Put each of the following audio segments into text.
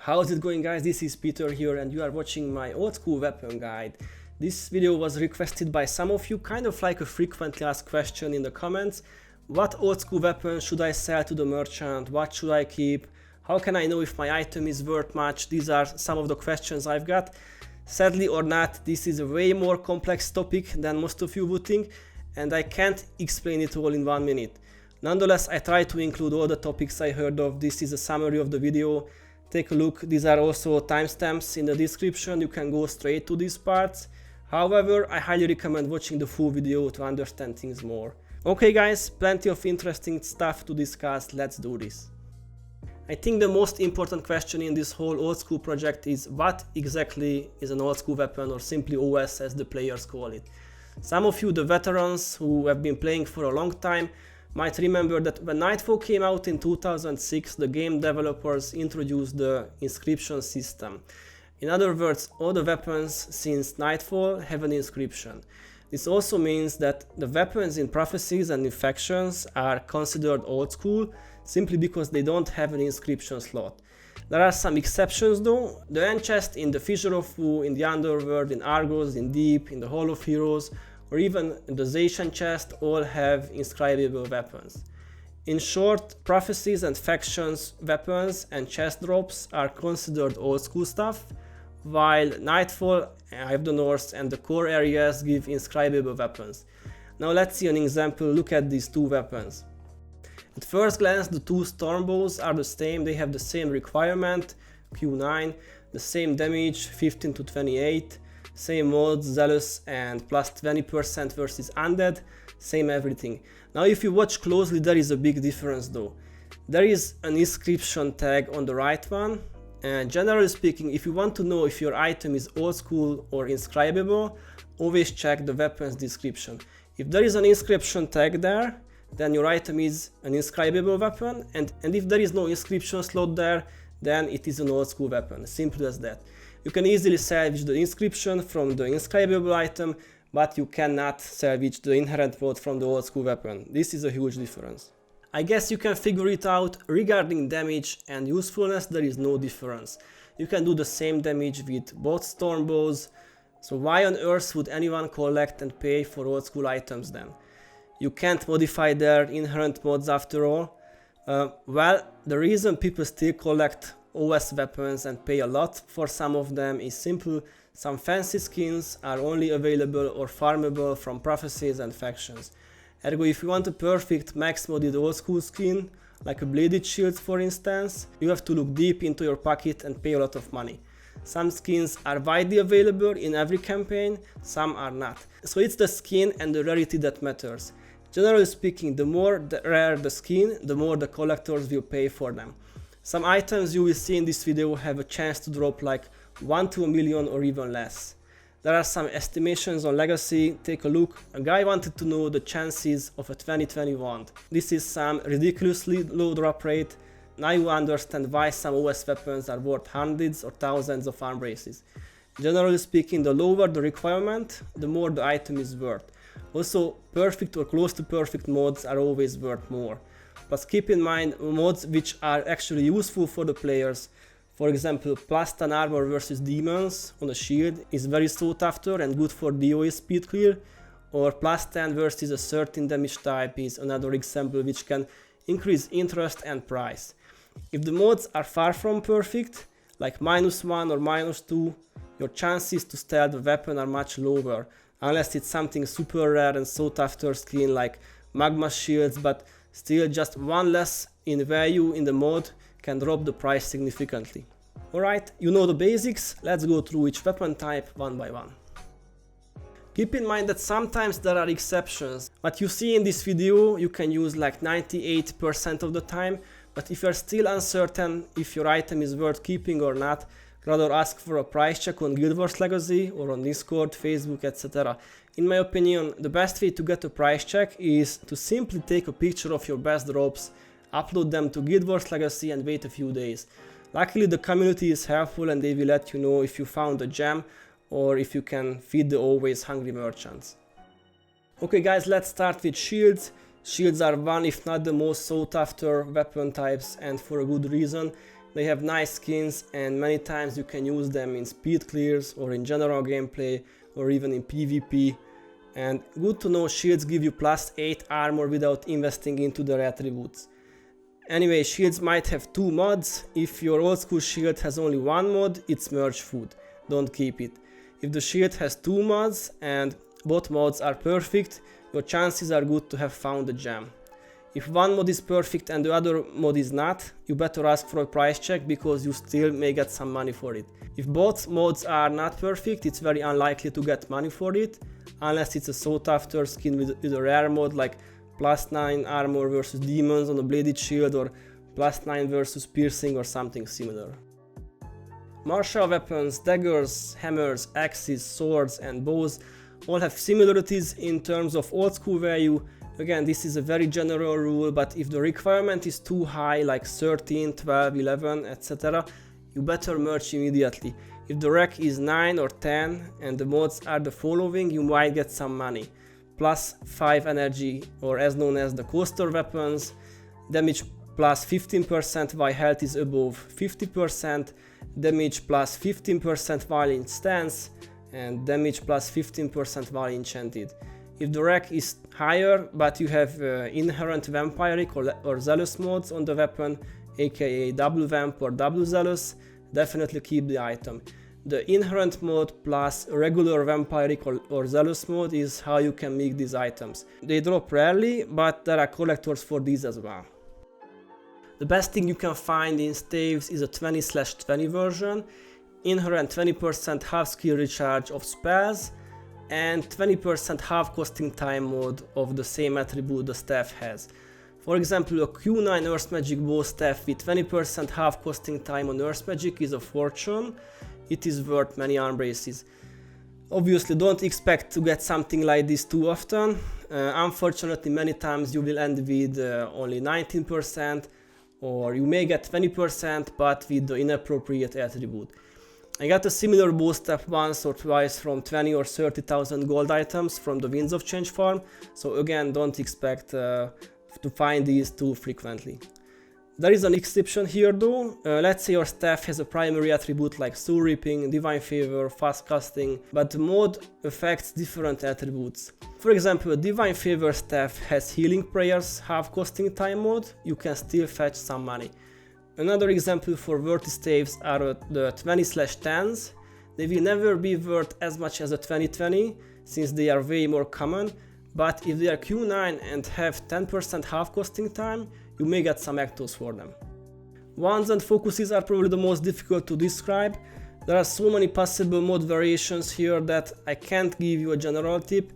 How's it going, guys? This is Peter here and you are watching my old school weapon guide. This video was requested by some of you, kind of like a frequently asked question in the comments. What old school weapon should I sell to the merchant? What should I keep? How can I know if my item is worth much? These are some of the questions I've got. Sadly or not, this is a way more complex topic than most of you would think, and I can't explain it all in 1 minute. Nonetheless, I try to include all the topics I heard of. This is a summary of the video. Take a look. These are also timestamps in the description. You can go straight to these parts. However, I highly recommend watching the full video to understand things more. Okay guys, plenty of interesting stuff to discuss. Let's do this. I think the most important question in this whole old school project is what exactly is an old school weapon, or simply OS as the players call it. Some of you, the veterans who have been playing for a long time, might remember that when Nightfall came out in 2006, the game developers introduced the inscription system. In other words, all the weapons since Nightfall have an inscription. This also means that the weapons in prophecies and infections are considered old school simply because they don't have an inscription slot. There are some exceptions though. The end chest in the Fissure of Wu, in the Underworld, in Argos, in Deep, in the Hall of Heroes, or even the Zacian chest all have inscribable weapons. In short, prophecies and factions weapons and chest drops are considered old school stuff, while Nightfall, Eye of the North and the core areas give inscribable weapons. Now let's see an example. Look at these two weapons. At first glance, the two storm bows are the same. They have the same requirement, Q9, the same damage, 15 to 28, same mods, zealous and plus 20% versus undead, same everything. Now if you watch closely, there is a big difference though. There is an inscription tag on the right one, and generally speaking, if you want to know if your item is old school or inscribable, always check the weapon's description. If there is an inscription tag there, then your item is an inscribable weapon, and if there is no inscription slot there, then it is an old school weapon. Simple as that. You can easily salvage the inscription from the inscribable item, but you cannot salvage the inherent mod from the old school weapon. This is a huge difference. I guess you can figure it out. Regarding damage and usefulness, there is no difference. You can do the same damage with both storm bows, so why on earth would anyone collect and pay for old school items then? You can't modify their inherent mods after all. Well, the reason people still collect OS weapons and pay a lot for some of them is simple. Some fancy skins are only available or farmable from prophecies and factions. Ergo, if you want a perfect max modded old school skin, like a bladed shield for instance, you have to look deep into your pocket and pay a lot of money. Some skins are widely available in every campaign, some are not. So it's the skin and the rarity that matters. Generally speaking, the more rare the skin, the more the collectors will pay for them. Some items you will see in this video have a chance to drop like 1 to a million or even less. There are some estimations on Legacy. Take a look. A guy wanted to know the chances of a 2020 wand. This is some ridiculously low drop rate. Now you understand why some OS weapons are worth hundreds or thousands of arm braces. Generally speaking, the lower the requirement, the more the item is worth. Also, perfect or close to perfect mods are always worth more. But keep in mind, mods which are actually useful for the players, for example, plus 10 armor versus demons on a shield is very sought after and good for DOE speed clear, or plus 10 versus a certain damage type is another example which can increase interest and price. If the mods are far from perfect, like -1 or -2, your chances to steal the weapon are much lower, unless it's something super rare and sought after skin like magma shields, but still just one less in value in the mod can drop the price significantly. Alright, you know the basics, let's go through each weapon type one by one. Keep in mind that sometimes there are exceptions. What you see in this video you can use like 98% of the time, but if you're still uncertain if your item is worth keeping or not, rather ask for a price check on Guild Wars Legacy or on Discord, Facebook, etc. In my opinion, the best way to get a price check is to simply take a picture of your best drops, upload them to Guild Wars Legacy and wait a few days. Luckily the community is helpful and they will let you know if you found a gem or if you can feed the always hungry merchants. Okay guys, let's start with shields. Shields are one if not the most sought after weapon types, and for a good reason. They have nice skins and many times you can use them in speed clears or in general gameplay or even in PvP. And good to know, shields give you +8 armor without investing into their attributes. Anyway, shields might have 2 mods. If your old school shield has only 1 mod, it's merge food. Don't keep it. If the shield has 2 mods and both mods are perfect, your chances are good to have found a gem. If one mod is perfect and the other mod is not, you better ask for a price check because you still may get some money for it. If both mods are not perfect, it's very unlikely to get money for it, unless it's a sought after skin with a rare mod like +9 armor versus demons on a bladed shield or +9 versus piercing or something similar. Martial weapons, daggers, hammers, axes, swords and bows all have similarities in terms of old school value. Again, this is a very general rule, but if the requirement is too high, like 13, 12, 11, etc., you better merge immediately. If the rec is 9 or 10 and the mods are the following, you might get some money. +5 energy, or as known as the coaster weapons, damage +15% while health is above 50%, damage +15% while in stance, and damage +15% while enchanted. If the rec is higher but you have inherent vampiric or zealous mods on the weapon, aka double vamp or double zealous, definitely keep the item. The inherent mode plus regular vampiric or zealous mode is how you can make these items. They drop rarely, but there are collectors for these as well. The best thing you can find in staves is a 20/20 version, inherent 20% half skill recharge of spells, and 20% half costing time mode of the same attribute the staff has. For example, a Q9 Earth Magic bow staff with 20% half costing time on Earth Magic is a fortune. It is worth many arm braces. Obviously don't expect to get something like this too often. Unfortunately, many times you will end with only 19%, or you may get 20% but with the inappropriate attribute. I got a similar bow staff once or twice from 20 or 30,000 gold items from the Winds of Change farm, so again, don't expect to find these too frequently. There is an exception here though. Let's say your staff has a primary attribute like soul reaping, divine favor, fast casting, but the mod affects different attributes. For example, a divine favor staff has healing prayers half costing time mode, you can still fetch some money. Another example for worthy staves are the 20/10s. They will never be worth as much as a 20/20 since they are way more common, but if they are Q9 and have 10% half costing time, you may get some actos for them. Wands and focuses are probably the most difficult to describe. There are so many possible mod variations here that I can't give you a general tip.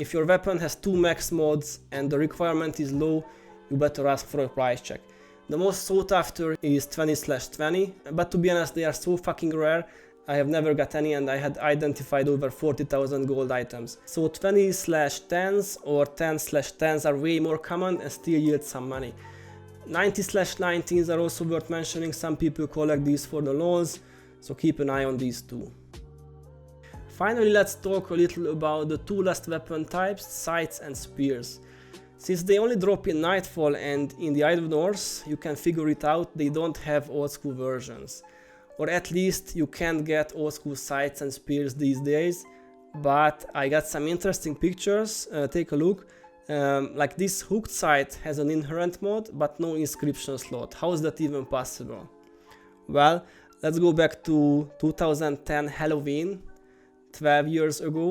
If your weapon has 2 max mods and the requirement is low, you better ask for a price check. The most sought after is 20/20, but to be honest, they are so fucking rare. I have never got any and I had identified over 40,000 gold items. So 20/10s or 10/10s are way more common and still yield some money. 90/19s are also worth mentioning, some people collect these for the lols, so keep an eye on these too. Finally, let's talk a little about the 2 last weapon types, scythes and spears. Since they only drop in Nightfall and in the Isle of North, you can figure it out, they don't have old school versions. Or at least you can't get old school scythes and spears these days, but I got some interesting pictures, take a look. Like this hooked scythe has an inherent mod, but no inscription slot. How is that even possible? Well, let's go back to 2010 Halloween, 12 years ago.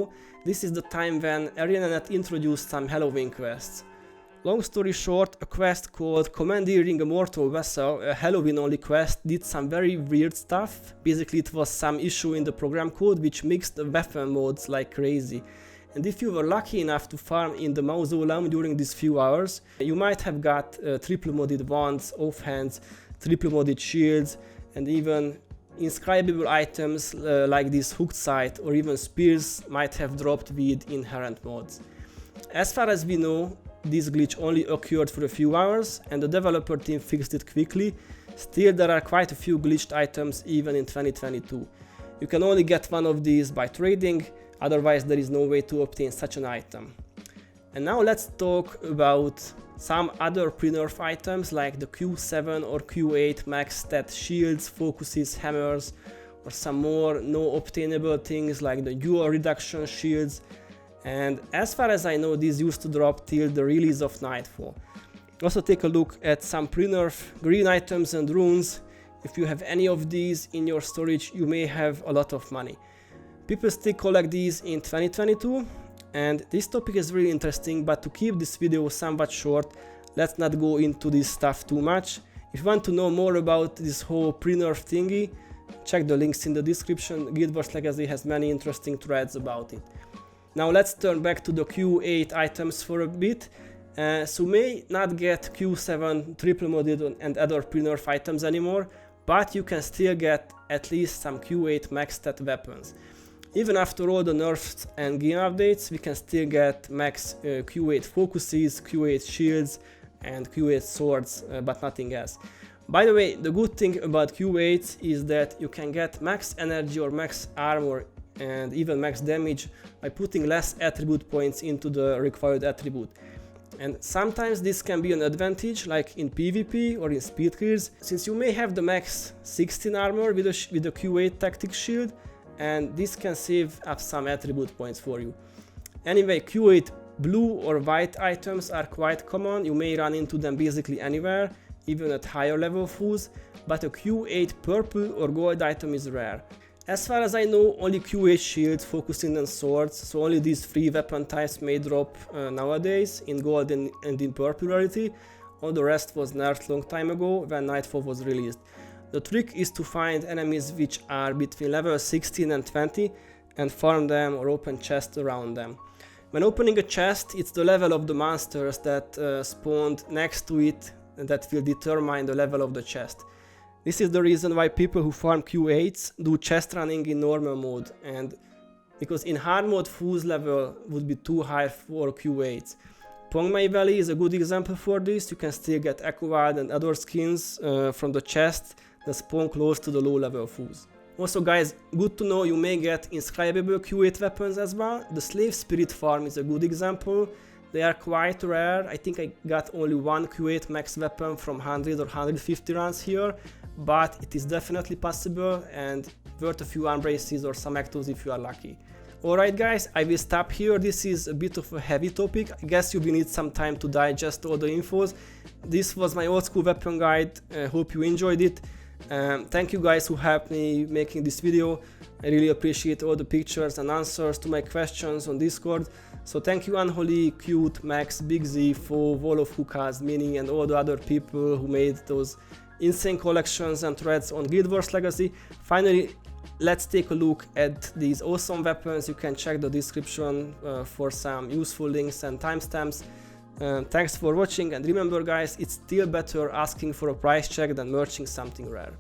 This is the time when ArenaNet introduced some Halloween quests. Long story short, a quest called Commandeering a Mortal Vessel, a Halloween-only quest, did some very weird stuff. Basically, it was some issue in the program code which mixed the weapon modes like crazy. And if you were lucky enough to farm in the mausoleum during these few hours, you might have got triple modded wands, offhands, triple modded shields, and even inscribable items like this hooked scythe or even spears might have dropped with inherent mods. As far as we know, this glitch only occurred for a few hours and the developer team fixed it quickly. Still, there are quite a few glitched items even in 2022. You can only get one of these by trading, otherwise there is no way to obtain such an item. And now let's talk about some other pre-nerf items like the Q7 or Q8 max stat shields, focuses, hammers, or some more no obtainable things like the UR reduction shields. And as far as I know, these used to drop till the release of Nightfall. Also take a look at some pre-nerf green items and runes. If you have any of these in your storage, you may have a lot of money. People still collect these in 2022, and this topic is really interesting, but to keep this video somewhat short, let's not go into this stuff too much. If you want to know more about this whole pre-nerf thingy, check the links in the description. Guild Wars Legacy has many interesting threads about it. Now let's turn back to the Q8 items for a bit. So may not get Q7 triple modded and other pre-nerf items anymore, but you can still get at least some Q8 max stat weapons. Even after all the nerfs and game updates, we can still get max Q8 focuses, Q8 shields, and Q8 swords, but nothing else. By the way, the good thing about Q8 is that you can get max energy or max armor and even max damage by putting less attribute points into the required attribute. And sometimes this can be an advantage, like in PvP or in speed kills, since you may have the max 16 armor with a Q8 tactic shield, and this can save up some attribute points for you. Anyway, Q8 blue or white items are quite common. You may run into them basically anywhere, even at higher level fools, but a Q8 purple or gold item is rare. As far as I know, only Q8 shields, focusing and swords, so only these 3 weapon types may drop nowadays in gold and in purple rarity. All the rest was nerfed long time ago when Nightfall was released. The trick is to find enemies which are between level 16 and 20 and farm them or open chests around them. When opening a chest, it's the level of the monsters that spawned next to it that will determine the level of the chest. This is the reason why people who farm Q8s do chest running in normal mode, and because in hard mode fool's level would be too high for Q8s. Pongmei Valley is a good example for this. You can still get Echo Wild and other skins from the chest that spawn close to the low level fools. Also guys, good to know you may get inscribable Q8 weapons as well. The Slave Spirit farm is a good example. They are quite rare. I think I got only one Q8 max weapon from 100 or 150 runs here, but it is definitely possible and worth a few embraces or some actos if you are lucky. Alright guys, I will stop here. This is a bit of a heavy topic. I guess you will need some time to digest all the infos. This was my old school weapon guide. Hope you enjoyed it. Thank you guys who helped me making this video. I really appreciate all the pictures and answers to my questions on Discord. So thank you Unholy, Cute, Max, Big Z, Fo, Wall of Hookahs, Mini, and all the other people who made those insane collections and threads on Guild Wars Legacy. Finally, let's take a look at these awesome weapons. You can check the description for some useful links and timestamps. Thanks for watching, and remember guys, it's still better asking for a price check than merching something rare.